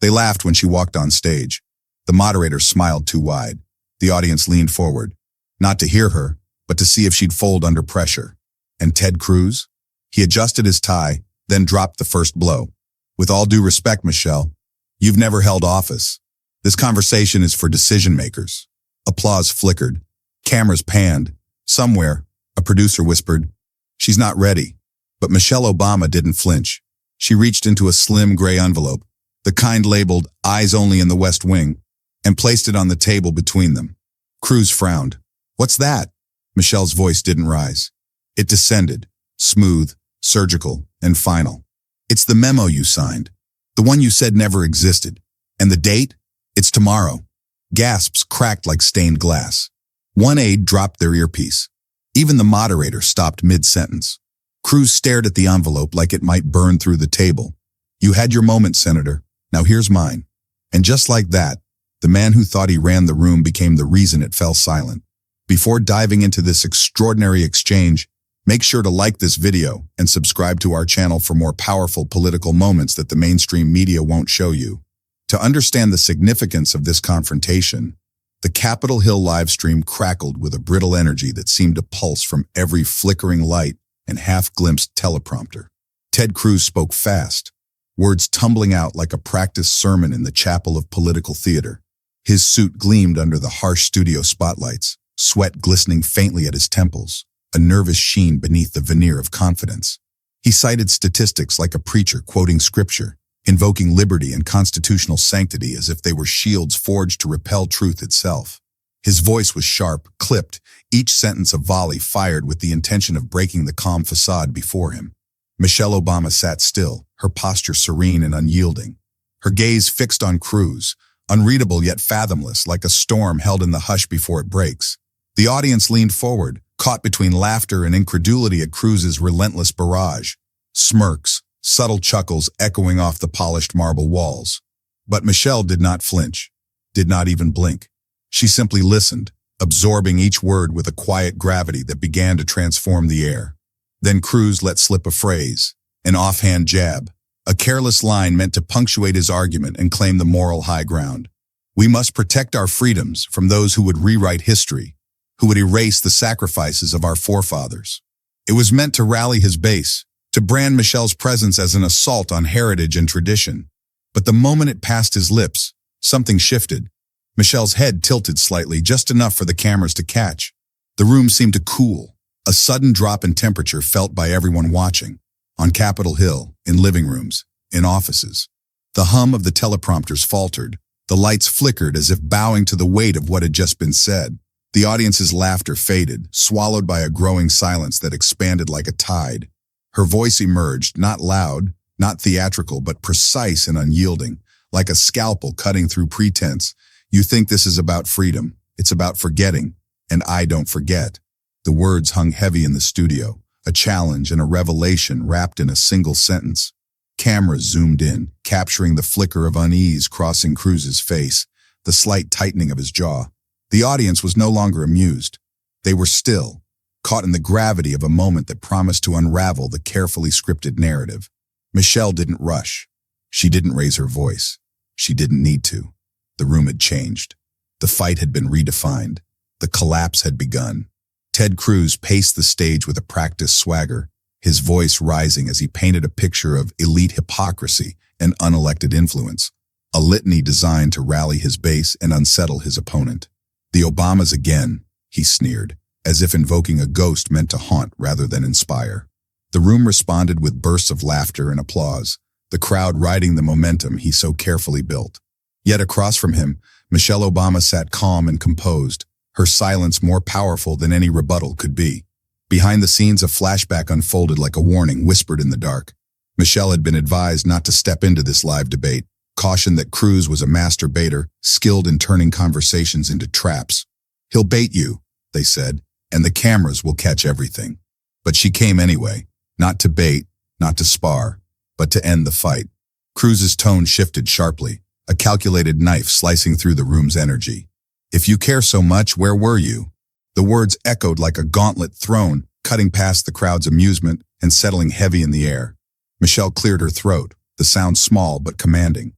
They laughed when she walked on stage. The moderator smiled too wide. The audience leaned forward, not to hear her, but to see if she'd fold under pressure. And Ted Cruz? He adjusted his tie, then dropped the first blow. With all due respect, Michelle, you've never held office. This conversation is for decision makers. Applause flickered. Cameras panned. Somewhere, a producer whispered, "She's not ready." But Michelle Obama didn't flinch. She reached into a slim gray envelope, the kind labeled "Eyes Only in the West Wing," and placed it on the table between them. Cruz frowned. "What's that?" Michelle's voice didn't rise. It descended, smooth, surgical, and final. "It's the memo you signed, the one you said never existed. And the date? It's tomorrow." Gasps cracked like stained glass. One aide dropped their earpiece. Even the moderator stopped mid-sentence. Cruz stared at the envelope like it might burn through the table. "You had your moment, Senator. Now here's mine." And just like that, the man who thought he ran the room became the reason it fell silent. Before diving into this extraordinary exchange, make sure to like this video and subscribe to our channel for more powerful political moments that the mainstream media won't show you. To understand the significance of this confrontation, the Capitol Hill livestream crackled with a brittle energy that seemed to pulse from every flickering light and half-glimpsed teleprompter. Ted Cruz spoke fast, words tumbling out like a practiced sermon in the chapel of political theater. His suit gleamed under the harsh studio spotlights, sweat glistening faintly at his temples, a nervous sheen beneath the veneer of confidence. He cited statistics like a preacher quoting scripture, invoking liberty and constitutional sanctity as if they were shields forged to repel truth itself. His voice was sharp, clipped, each sentence a volley fired with the intention of breaking the calm facade before him. Michelle Obama sat still, her posture serene and unyielding. Her gaze fixed on Cruz, unreadable yet fathomless, like a storm held in the hush before it breaks. The audience leaned forward, caught between laughter and incredulity at Cruz's relentless barrage. Smirks, subtle chuckles echoing off the polished marble walls. But Michelle did not flinch, did not even blink. She simply listened, absorbing each word with a quiet gravity that began to transform the air. Then Cruz let slip a phrase, an offhand jab, a careless line meant to punctuate his argument and claim the moral high ground. "We must protect our freedoms from those who would rewrite history, who would erase the sacrifices of our forefathers." It was meant to rally his base, to brand Michelle's presence as an assault on heritage and tradition. But the moment it passed his lips, something shifted. Michelle's head tilted slightly, just enough for the cameras to catch. The room seemed to cool, a sudden drop in temperature felt by everyone watching. On Capitol Hill, in living rooms, in offices. The hum of the teleprompters faltered. The lights flickered as if bowing to the weight of what had just been said. The audience's laughter faded, swallowed by a growing silence that expanded like a tide. Her voice emerged, not loud, not theatrical, but precise and unyielding, like a scalpel cutting through pretense. "You think this is about freedom. It's about forgetting, and I don't forget." The words hung heavy in the studio, a challenge and a revelation wrapped in a single sentence. Cameras zoomed in, capturing the flicker of unease crossing Cruz's face, the slight tightening of his jaw. The audience was no longer amused. They were still, caught in the gravity of a moment that promised to unravel the carefully scripted narrative. Michelle didn't rush. She didn't raise her voice. She didn't need to. The room had changed. The fight had been redefined. The collapse had begun. Ted Cruz paced the stage with a practiced swagger, his voice rising as he painted a picture of elite hypocrisy and unelected influence, a litany designed to rally his base and unsettle his opponent. "The Obamas again," he sneered, as if invoking a ghost meant to haunt rather than inspire. The room responded with bursts of laughter and applause, the crowd riding the momentum he so carefully built. Yet across from him, Michelle Obama sat calm and composed, her silence more powerful than any rebuttal could be. Behind the scenes, a flashback unfolded like a warning whispered in the dark. Michelle had been advised not to step into this live debate, cautioned that Cruz was a master baiter, skilled in turning conversations into traps. "He'll bait you," they said, "and the cameras will catch everything." But she came anyway, not to bait, not to spar, but to end the fight. Cruz's tone shifted sharply, a calculated knife slicing through the room's energy. "If you care so much, where were you?" The words echoed like a gauntlet thrown, cutting past the crowd's amusement and settling heavy in the air. Michelle cleared her throat, the sound small but commanding.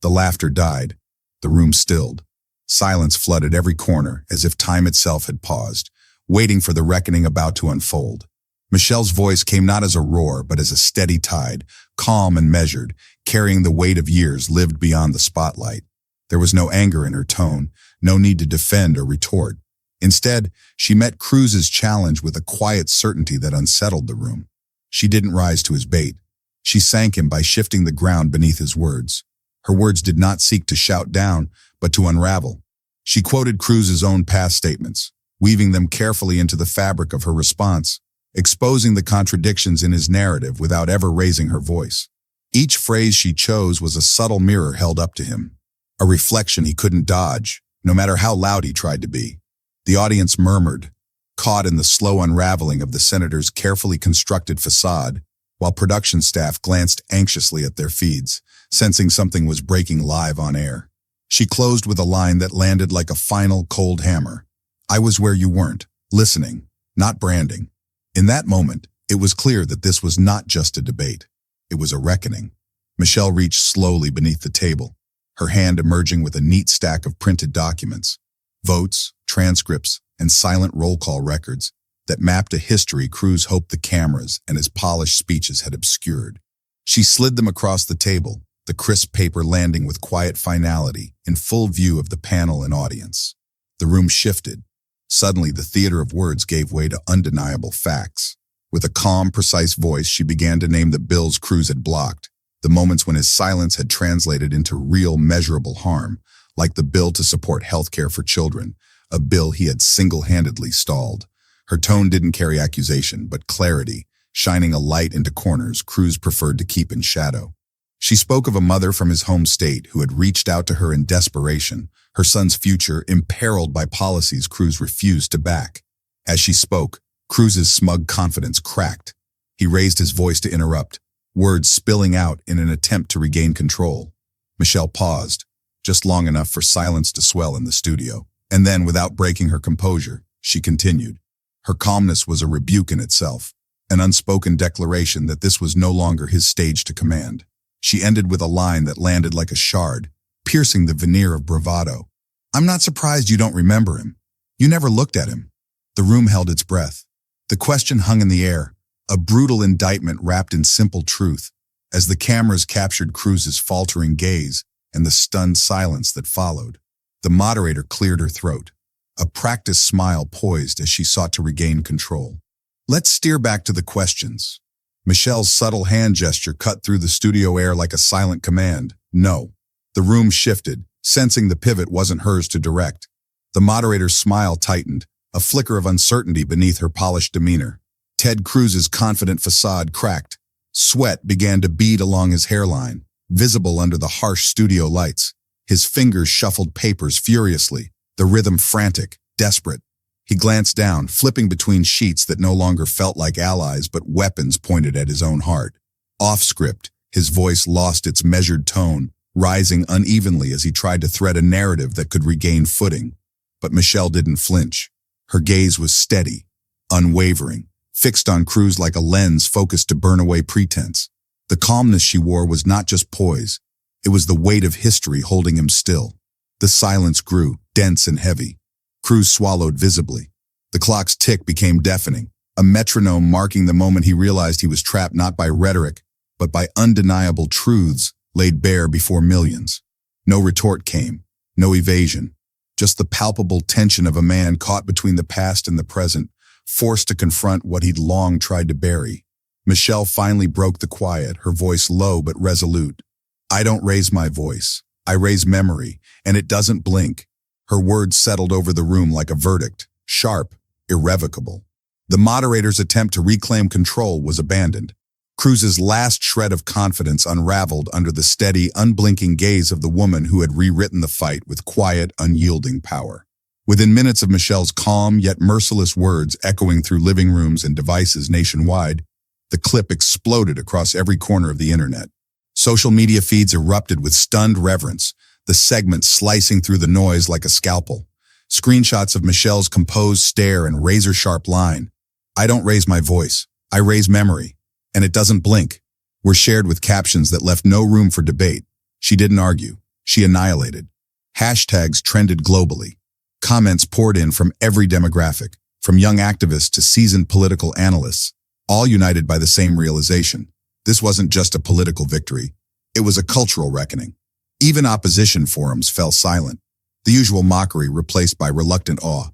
The laughter died. The room stilled. Silence flooded every corner as if time itself had paused, waiting for the reckoning about to unfold. Michelle's voice came not as a roar, but as a steady tide, calm and measured, carrying the weight of years lived beyond the spotlight. There was no anger in her tone, no need to defend or retort. Instead, she met Cruz's challenge with a quiet certainty that unsettled the room. She didn't rise to his bait. She sank him by shifting the ground beneath his words. Her words did not seek to shout down, but to unravel. She quoted Cruz's own past statements, weaving them carefully into the fabric of her response, exposing the contradictions in his narrative without ever raising her voice. Each phrase she chose was a subtle mirror held up to him, a reflection he couldn't dodge, no matter how loud he tried to be. The audience murmured, caught in the slow unraveling of the senator's carefully constructed facade, while production staff glanced anxiously at their feeds, sensing something was breaking live on air. She closed with a line that landed like a final cold hammer. "I was where you weren't, listening, not branding." In that moment, it was clear that this was not just a debate. It was a reckoning. Michelle reached slowly beneath the table, her hand emerging with a neat stack of printed documents, votes, transcripts, and silent roll call records that mapped a history Cruz hoped the cameras and his polished speeches had obscured. She slid them across the table, the crisp paper landing with quiet finality in full view of the panel and audience. The room shifted. Suddenly, the theater of words gave way to undeniable facts. With a calm, precise voice, she began to name the bills Cruz had blocked, the moments when his silence had translated into real, measurable harm, like the bill to support health care for children, a bill he had single-handedly stalled. Her tone didn't carry accusation, but clarity, shining a light into corners Cruz preferred to keep in shadow. She spoke of a mother from his home state who had reached out to her in desperation, her son's future imperiled by policies Cruz refused to back. As she spoke, Cruz's smug confidence cracked. He raised his voice to interrupt, words spilling out in an attempt to regain control. Michelle paused, just long enough for silence to swell in the studio. And then, without breaking her composure, she continued. Her calmness was a rebuke in itself, an unspoken declaration that this was no longer his stage to command. She ended with a line that landed like a shard, piercing the veneer of bravado. "I'm not surprised you don't remember him. You never looked at him." The room held its breath. The question hung in the air, a brutal indictment wrapped in simple truth, as the cameras captured Cruz's faltering gaze and the stunned silence that followed. The moderator cleared her throat, a practiced smile poised as she sought to regain control. "Let's steer back to the questions." Michelle's subtle hand gesture cut through the studio air like a silent command. "No." The room shifted, sensing the pivot wasn't hers to direct. The moderator's smile tightened, a flicker of uncertainty beneath her polished demeanor. Ted Cruz's confident facade cracked. Sweat began to bead along his hairline, visible under the harsh studio lights. His fingers shuffled papers furiously, the rhythm frantic, desperate. He glanced down, flipping between sheets that no longer felt like allies but weapons pointed at his own heart. Off script, his voice lost its measured tone, rising unevenly as he tried to thread a narrative that could regain footing. But Michelle didn't flinch. Her gaze was steady, unwavering, fixed on Cruz like a lens focused to burn away pretense. The calmness she wore was not just poise. It was the weight of history holding him still. The silence grew, dense and heavy. Cruz swallowed visibly. The clock's tick became deafening, a metronome marking the moment he realized he was trapped not by rhetoric, but by undeniable truths laid bare before millions. No retort came, no evasion, just the palpable tension of a man caught between the past and the present, forced to confront what he'd long tried to bury. Michelle finally broke the quiet, her voice low but resolute. "I don't raise my voice. I raise memory, and it doesn't blink." Her words settled over the room like a verdict, sharp, irrevocable. The moderator's attempt to reclaim control was abandoned. Cruz's last shred of confidence unraveled under the steady, unblinking gaze of the woman who had rewritten the fight with quiet, unyielding power. Within minutes of Michelle's calm yet merciless words echoing through living rooms and devices nationwide, the clip exploded across every corner of the internet. Social media feeds erupted with stunned reverence, the segment slicing through the noise like a scalpel. Screenshots of Michelle's composed stare and razor-sharp line, "I don't raise my voice, I raise memory, and it doesn't blink," were shared with captions that left no room for debate. She didn't argue. she annihilated. Hashtags trended globally. Comments poured in from every demographic, from young activists to seasoned political analysts, all united by the same realization. This wasn't just a political victory. It was a cultural reckoning. Even opposition forums fell silent, the usual mockery replaced by reluctant awe.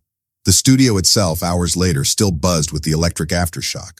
The studio itself, hours later, still buzzed with the electric aftershock.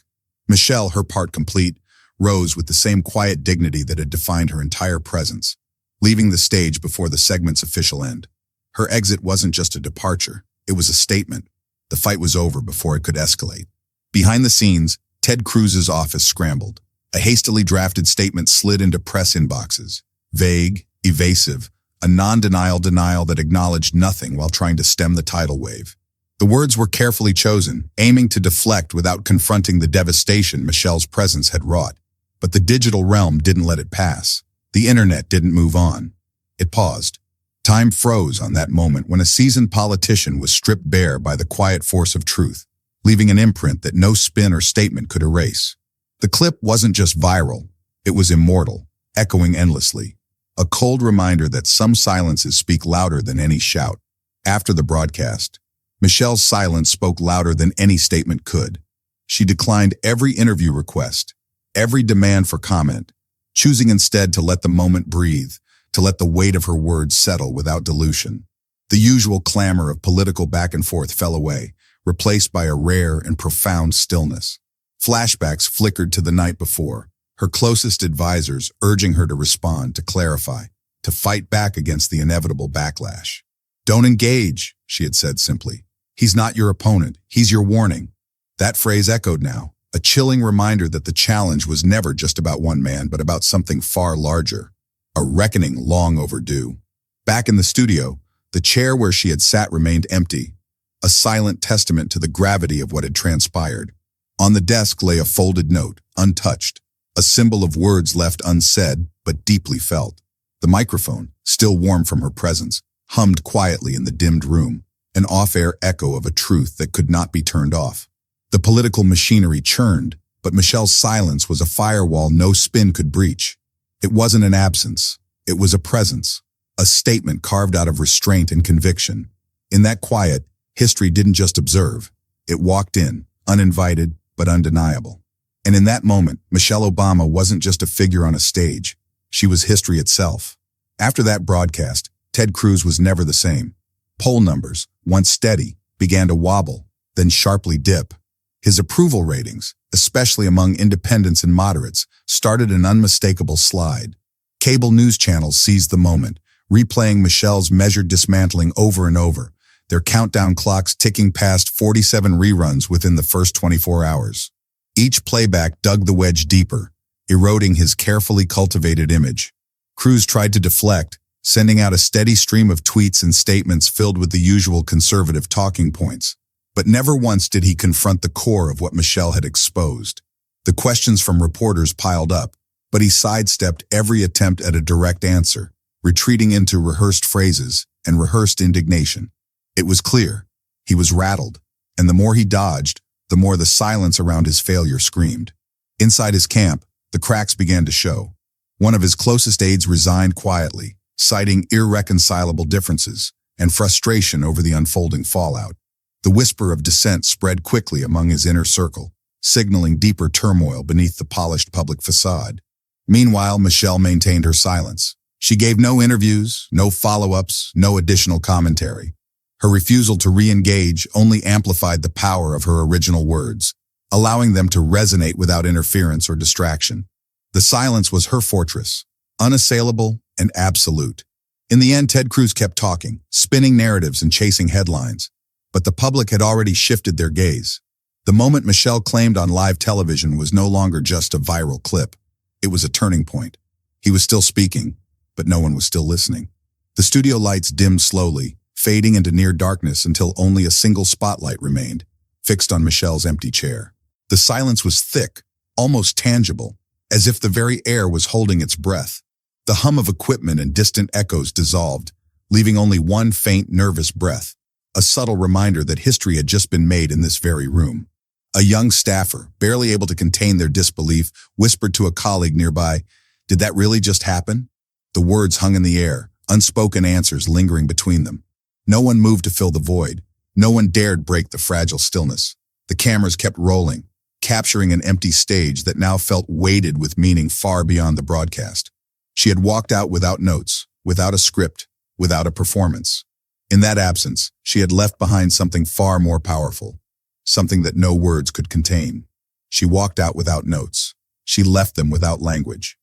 Michelle, her part complete, rose with the same quiet dignity that had defined her entire presence, leaving the stage before the segment's official end. Her exit wasn't just a departure, it was a statement. The fight was over before it could escalate. Behind the scenes, Ted Cruz's office scrambled. A hastily drafted statement slid into press inboxes. Vague, evasive, a non-denial denial that acknowledged nothing while trying to stem the tidal wave. The words were carefully chosen, aiming to deflect without confronting the devastation Michelle's presence had wrought. But the digital realm didn't let it pass. The internet didn't move on. It paused. Time froze on that moment when a seasoned politician was stripped bare by the quiet force of truth, leaving an imprint that no spin or statement could erase. The clip wasn't just viral, it was immortal, echoing endlessly. A cold reminder that some silences speak louder than any shout. After the broadcast, Michelle's silence spoke louder than any statement could. She declined every interview request, every demand for comment, choosing instead to let the moment breathe, to let the weight of her words settle without dilution. The usual clamor of political back and forth fell away, replaced by a rare and profound stillness. Flashbacks flickered to the night before, her closest advisors urging her to respond, to clarify, to fight back against the inevitable backlash. "Don't engage," she had said simply. "He's not your opponent, he's your warning." That phrase echoed now, a chilling reminder that the challenge was never just about one man, but about something far larger. A reckoning long overdue. Back in the studio, the chair where she had sat remained empty, a silent testament to the gravity of what had transpired. On the desk lay a folded note, untouched, a symbol of words left unsaid but deeply felt. The microphone, still warm from her presence, hummed quietly in the dimmed room, an off-air echo of a truth that could not be turned off. The political machinery churned, but Michelle's silence was a firewall no spin could breach. It wasn't an absence, it was a presence, a statement carved out of restraint and conviction. In that quiet, history didn't just observe, it walked in, uninvited but undeniable. And in that moment, Michelle Obama wasn't just a figure on a stage, she was history itself. After that broadcast, Ted Cruz was never the same. Poll numbers, once steady, began to wobble, then sharply dip. His approval ratings, especially among independents and moderates, started an unmistakable slide. Cable news channels seized the moment, replaying Michelle's measured dismantling over and over, their countdown clocks ticking past 47 reruns within the first 24 hours. Each playback dug the wedge deeper, eroding his carefully cultivated image. Cruz tried to deflect, sending out a steady stream of tweets and statements filled with the usual conservative talking points. But never once did he confront the core of what Michelle had exposed. The questions from reporters piled up, but he sidestepped every attempt at a direct answer, retreating into rehearsed phrases and rehearsed indignation. It was clear. He was rattled, and the more he dodged, the more the silence around his failure screamed. Inside his camp, the cracks began to show. One of his closest aides resigned quietly, citing irreconcilable differences and frustration over the unfolding fallout. The whisper of dissent spread quickly among his inner circle, signaling deeper turmoil beneath the polished public facade. Meanwhile, Michelle maintained her silence. She gave no interviews, no follow-ups, no additional commentary. Her refusal to re-engage only amplified the power of her original words, allowing them to resonate without interference or distraction. The silence was her fortress, unassailable and absolute. In the end, Ted Cruz kept talking, spinning narratives and chasing headlines. But the public had already shifted their gaze. The moment Michelle claimed on live television was no longer just a viral clip. It was a turning point. He was still speaking, but no one was still listening. The studio lights dimmed slowly, fading into near darkness until only a single spotlight remained, fixed on Michelle's empty chair. The silence was thick, almost tangible, as if the very air was holding its breath. The hum of equipment and distant echoes dissolved, leaving only one faint, nervous breath. A subtle reminder that history had just been made in this very room. A young staffer, barely able to contain their disbelief, whispered to a colleague nearby, "Did that really just happen?" The words hung in the air, unspoken answers lingering between them. No one moved to fill the void. No one dared break the fragile stillness. The cameras kept rolling, capturing an empty stage that now felt weighted with meaning far beyond the broadcast. She had walked out without notes, without a script, without a performance. In that absence, she had left behind something far more powerful, something that no words could contain. She walked out without notes. She left them without language.